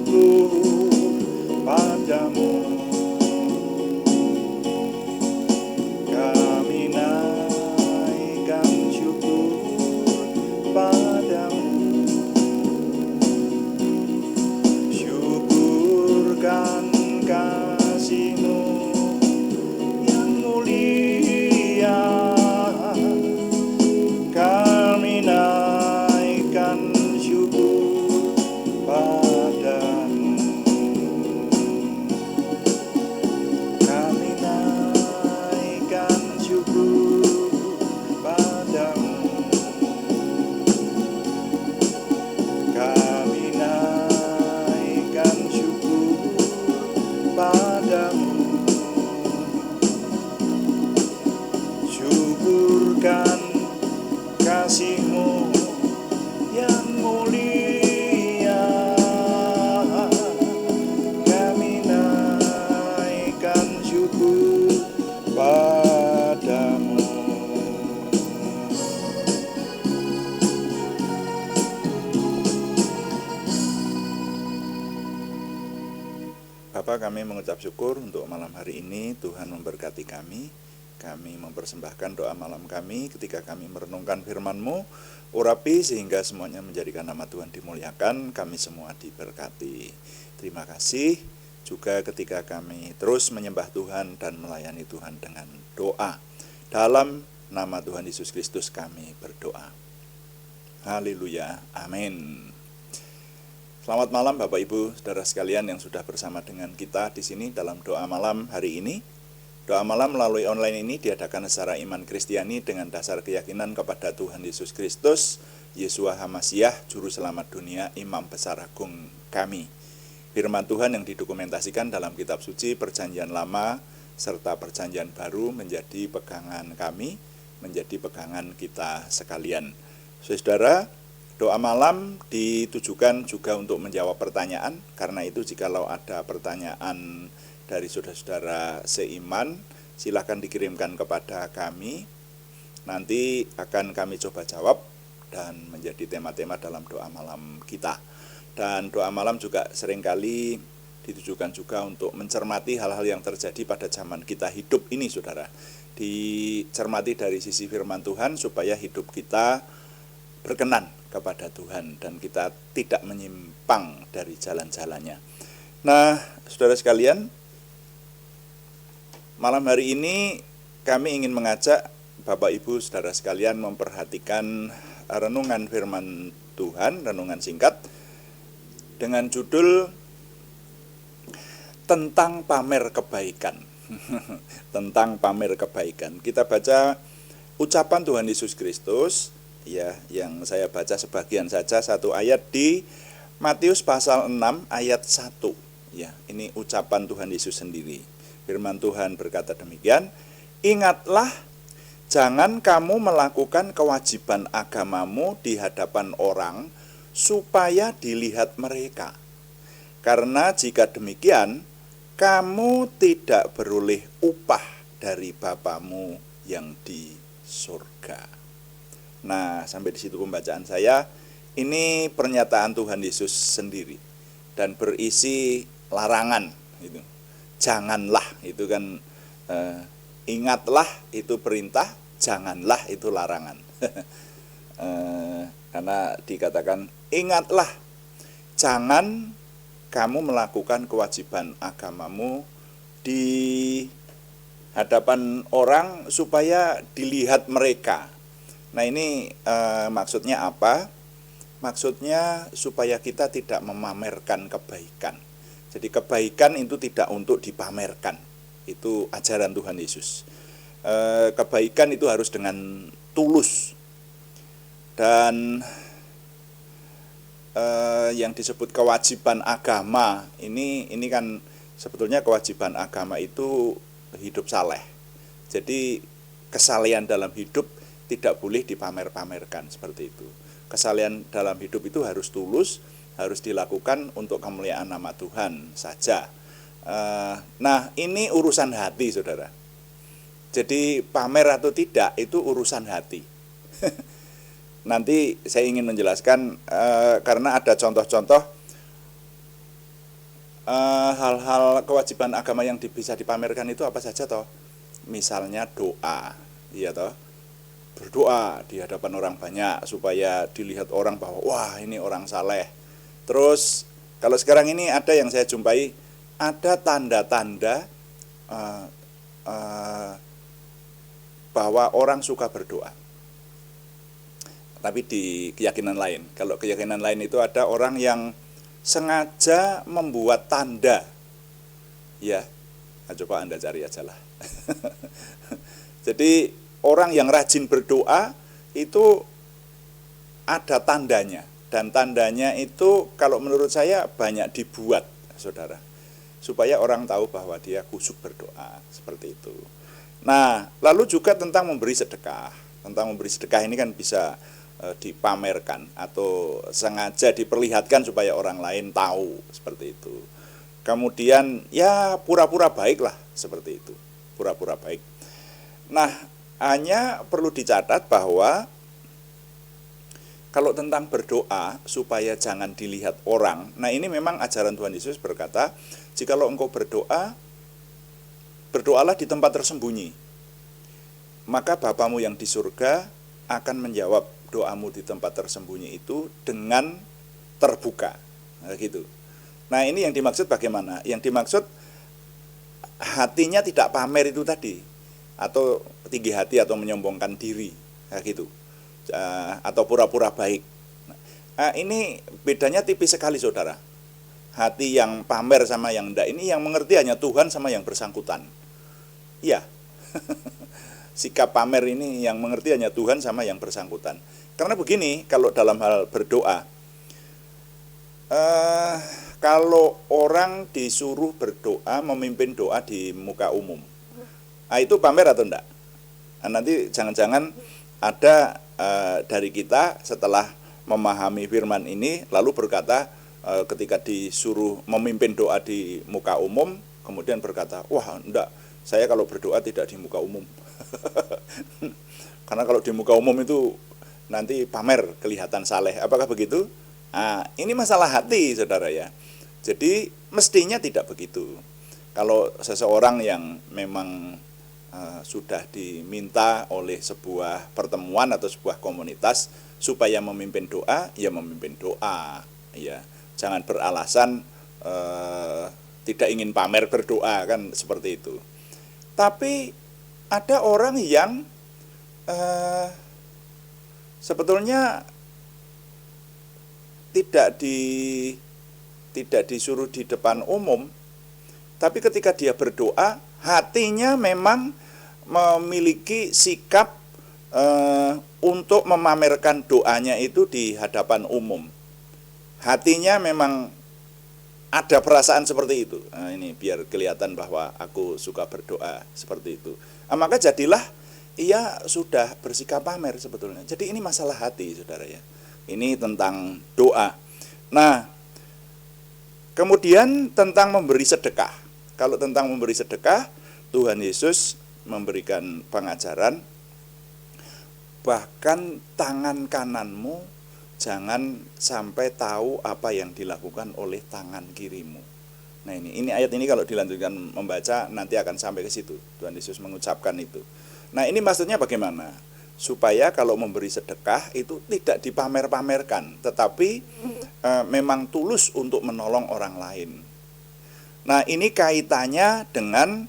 syukur padamu. Kami naikkan syukur padamu. Syukurkan kasih-Mu yang mulia. Kami naikkan syukur padamu. Kami naikkan syukur padamu. Kami naikkan syukur padamu. Syukurkan kasih-Mu yang mulia. Kami naikkan syukur padamu. Bapa, kami mengucap syukur untuk malam hari ini. Tuhan memberkati kami. Kami mempersembahkan doa malam kami ketika kami merenungkan firman-Mu. Urapi sehingga semuanya menjadikan nama Tuhan dimuliakan, kami semua diberkati. Terima kasih juga ketika kami terus menyembah Tuhan dan melayani Tuhan dengan doa. Dalam nama Tuhan Yesus Kristus kami berdoa. Haleluya, amin. Selamat malam Bapak Ibu, saudara sekalian yang sudah bersama dengan kita di sini dalam doa malam hari ini. Doa malam melalui online ini diadakan secara iman Kristiani dengan dasar keyakinan kepada Tuhan Yesus Kristus, Yeshua HaMasyiah, Juru Selamat dunia, Imam Besar Agung kami. Firman Tuhan yang didokumentasikan dalam kitab suci Perjanjian Lama serta Perjanjian Baru menjadi pegangan kami, menjadi pegangan kita sekalian. Saudara, doa malam ditujukan juga untuk menjawab pertanyaan. Karena itu jikalau ada pertanyaan dari saudara-saudara seiman, silakan dikirimkan kepada kami. Nanti akan kami coba jawab dan menjadi tema-tema dalam doa malam kita. Dan doa malam juga seringkali ditujukan juga untuk mencermati hal-hal yang terjadi pada zaman kita hidup ini, saudara. Dicermati dari sisi firman Tuhan supaya hidup kita berkenan kepada Tuhan dan kita tidak menyimpang dari jalan-jalannya. Nah, saudara sekalian, malam hari ini kami ingin mengajak Bapak Ibu saudara sekalian memperhatikan renungan firman Tuhan, renungan singkat dengan judul tentang pamer kebaikan. Tentang pamer kebaikan. Kita baca ucapan Tuhan Yesus Kristus ya, yang saya baca sebagian saja, satu ayat di Matius pasal 6 ayat 1. Ya, ini ucapan Tuhan Yesus sendiri. Firman Tuhan berkata demikian, "Ingatlah, jangan kamu melakukan kewajiban agamamu di hadapan orang supaya dilihat mereka. Karena jika demikian, kamu tidak beroleh upah dari Bapamu yang di surga." Nah, sampai di situ pembacaan saya. Ini pernyataan Tuhan Yesus sendiri dan berisi larangan gitu. Janganlah itu kan, ingatlah itu perintah, janganlah itu larangan. Karena dikatakan ingatlah, jangan kamu melakukan kewajiban agamamu di hadapan orang supaya dilihat mereka. Nah, ini maksudnya apa? Maksudnya supaya kita tidak memamerkan kebaikan. Jadi kebaikan itu tidak untuk dipamerkan. Itu ajaran Tuhan Yesus. Kebaikan itu harus dengan tulus. Dan yang disebut kewajiban agama, ini kan sebetulnya kewajiban agama itu hidup saleh. Jadi kesalehan dalam hidup tidak boleh dipamer-pamerkan seperti itu. Kesalehan dalam hidup itu harus tulus, harus dilakukan untuk kemuliaan nama Tuhan saja. Nah, ini urusan hati, saudara. Jadi pamer atau tidak itu urusan hati. Nanti saya ingin menjelaskan karena ada contoh-contoh hal-hal kewajiban agama yang bisa dipamerkan itu apa saja toh? Misalnya doa, iya toh? Berdoa di hadapan orang banyak supaya dilihat orang bahwa wah ini orang saleh. Terus kalau sekarang ini ada yang saya jumpai, ada tanda-tanda uh, uh, bahwa orang suka berdoa. Tapi di keyakinan lain, kalau keyakinan lain itu ada orang yang sengaja membuat tanda, ya, nah, coba Anda cari aja lah. Jadi orang yang rajin berdoa itu ada tandanya, dan tandanya itu kalau menurut saya banyak dibuat, saudara, supaya orang tahu bahwa dia khusyuk berdoa, seperti itu. Nah, lalu juga tentang memberi sedekah. Tentang memberi sedekah ini kan bisa dipamerkan atau sengaja diperlihatkan supaya orang lain tahu, seperti itu. Kemudian ya pura-pura baik lah, seperti itu, pura-pura baik. Nah, hanya perlu dicatat bahwa kalau tentang berdoa supaya jangan dilihat orang, nah ini memang ajaran Tuhan Yesus berkata, jikalau engkau berdoa, berdoalah di tempat tersembunyi, maka Bapamu yang di surga akan menjawab doamu di tempat tersembunyi itu dengan terbuka. Nah, gitu. Nah, ini yang dimaksud bagaimana? Yang dimaksud hatinya tidak pamer itu tadi, atau tinggi hati atau menyombongkan diri, nah, gitu. Atau pura-pura baik. Nah, ini bedanya tipis sekali, saudara. Hati yang pamer sama yang enggak, ini yang mengerti hanya Tuhan sama yang bersangkutan. Iya. Sikap pamer ini yang mengerti hanya Tuhan sama yang bersangkutan. Karena begini, kalau dalam hal berdoa, kalau orang disuruh berdoa, memimpin doa di muka umum, nah itu pamer atau enggak? Nah, nanti jangan-jangan ada dari kita setelah memahami firman ini, lalu berkata ketika disuruh memimpin doa di muka umum, kemudian berkata, wah enggak, saya kalau berdoa tidak di muka umum. Karena kalau di muka umum itu nanti pamer kelihatan saleh. Apakah begitu? Nah, ini masalah hati, saudara ya. Jadi mestinya tidak begitu. Kalau seseorang yang memang sudah diminta oleh sebuah pertemuan atau sebuah komunitas supaya memimpin doa, ya memimpin doa, ya. Jangan beralasan tidak ingin pamer berdoa, kan seperti itu. Tapi ada orang yang sebetulnya tidak disuruh di depan umum, tapi ketika dia berdoa, hatinya memang memiliki sikap untuk memamerkan doanya itu di hadapan umum. Hatinya memang ada perasaan seperti itu. Nah, ini biar kelihatan bahwa aku suka berdoa, seperti itu. Nah, maka jadilah ia sudah bersikap pamer sebetulnya. Jadi ini masalah hati, saudara ya. Ini tentang doa. Nah, kemudian tentang memberi sedekah. Kalau tentang memberi sedekah, Tuhan Yesus memberikan pengajaran, bahkan tangan kananmu jangan sampai tahu apa yang dilakukan oleh tangan kirimu. Nah, ini ayat ini kalau dilanjutkan membaca nanti akan sampai ke situ. Tuhan Yesus mengucapkan itu. Nah, ini maksudnya bagaimana? Supaya kalau memberi sedekah itu tidak dipamer-pamerkan, tetapi memang tulus untuk menolong orang lain. Nah, ini kaitannya dengan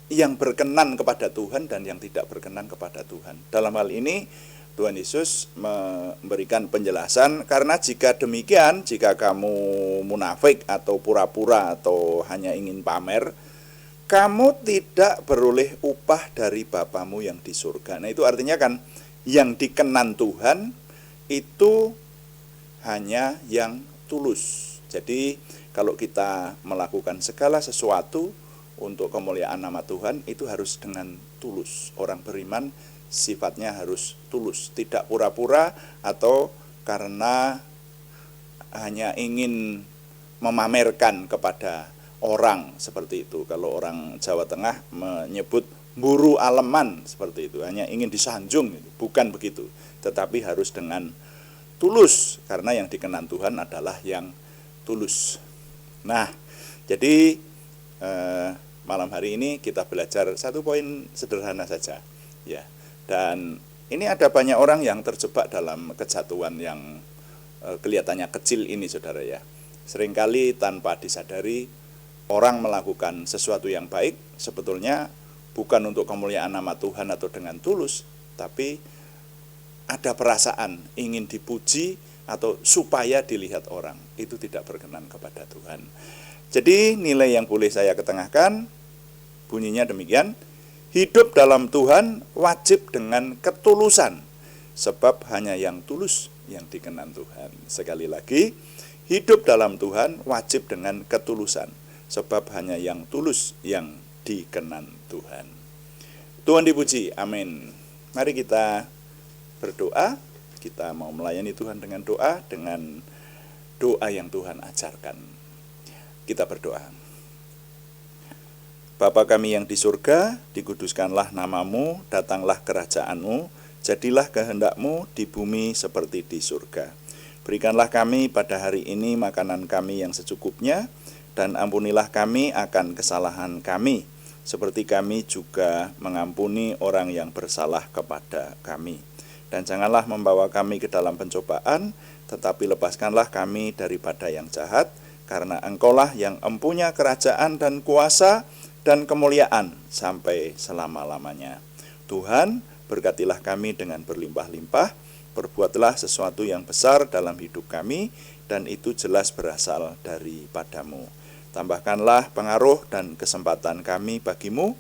yang berkenan kepada Tuhan dan yang tidak berkenan kepada Tuhan. Dalam hal ini Tuhan Yesus memberikan penjelasan, karena jika demikian, jika kamu munafik atau pura-pura atau hanya ingin pamer, kamu tidak beroleh upah dari Bapamu yang di surga. Nah, itu artinya kan yang dikenan Tuhan itu hanya yang tulus. Jadi kalau kita melakukan segala sesuatu untuk kemuliaan nama Tuhan, itu harus dengan tulus. Orang beriman sifatnya harus tulus, tidak pura-pura atau karena hanya ingin memamerkan kepada orang, seperti itu. Kalau orang Jawa Tengah menyebut buru aleman, seperti itu, hanya ingin disanjung, bukan begitu, tetapi harus dengan tulus, karena yang dikenan Tuhan adalah yang tulus. Nah, Jadi malam hari ini kita belajar satu poin sederhana saja, ya. Dan ini ada banyak orang yang terjebak dalam kejatuhan yang kelihatannya kecil ini, saudara ya. Seringkali tanpa disadari orang melakukan sesuatu yang baik sebetulnya bukan untuk kemuliaan nama Tuhan atau dengan tulus, tapi ada perasaan ingin dipuji atau supaya dilihat orang. Itu tidak berkenan kepada Tuhan. Jadi nilai yang boleh saya ketengahkan bunyinya demikian: hidup dalam Tuhan wajib dengan ketulusan, sebab hanya yang tulus yang dikenan Tuhan. Sekali lagi, hidup dalam Tuhan wajib dengan ketulusan, sebab hanya yang tulus yang dikenan Tuhan. Tuhan dipuji, amin. Mari kita berdoa. Kita mau melayani Tuhan dengan doa yang Tuhan ajarkan. Kita berdoa. Bapa kami yang di surga, dikuduskanlah namamu, datanglah kerajaanmu, jadilah kehendakmu di bumi seperti di surga. Berikanlah kami pada hari ini makanan kami yang secukupnya, dan ampunilah kami akan kesalahan kami, seperti kami juga mengampuni orang yang bersalah kepada kami. Dan janganlah membawa kami ke dalam pencobaan, tetapi lepaskanlah kami daripada yang jahat, karena Engkaulah yang empunya kerajaan dan kuasa dan kemuliaan sampai selama-lamanya. Tuhan, berkatilah kami dengan berlimpah-limpah, berbuatlah sesuatu yang besar dalam hidup kami, dan itu jelas berasal daripadamu. Tambahkanlah pengaruh dan kesempatan kami bagimu.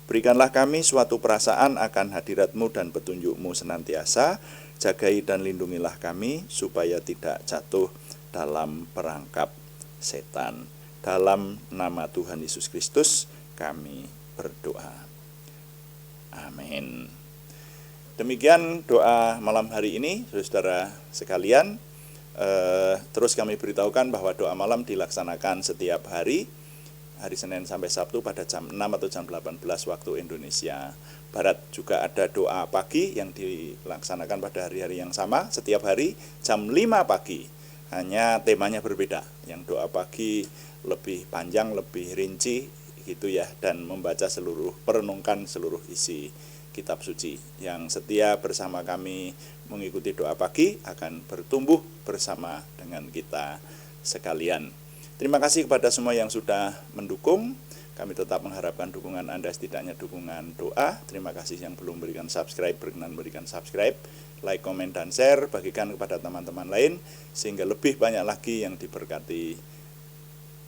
Berikanlah kami suatu perasaan akan hadirat-Mu dan petunjuk-Mu senantiasa. Jagai dan lindungilah kami supaya tidak jatuh dalam perangkap setan. Dalam nama Tuhan Yesus Kristus kami berdoa. Amin. Demikian doa malam hari ini, saudara sekalian. Terus kami beritahukan bahwa doa malam dilaksanakan setiap hari Senin sampai Sabtu pada jam 6 atau jam 18 waktu Indonesia Barat. Juga ada doa pagi yang dilaksanakan pada hari-hari yang sama, setiap hari jam 5 pagi. Hanya temanya berbeda. Yang doa pagi lebih panjang, lebih rinci gitu ya, dan merenungkan seluruh isi kitab suci. Yang setia bersama kami mengikuti doa pagi akan bertumbuh bersama dengan kita sekalian. Terima kasih kepada semua yang sudah mendukung. Kami tetap mengharapkan dukungan Anda, setidaknya dukungan doa. Terima kasih yang belum berikan subscribe, berkenan berikan subscribe, like, komen, dan share. Bagikan kepada teman-teman lain, sehingga lebih banyak lagi yang diberkati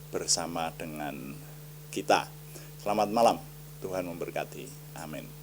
bersama dengan kita. Selamat malam, Tuhan memberkati. Amin.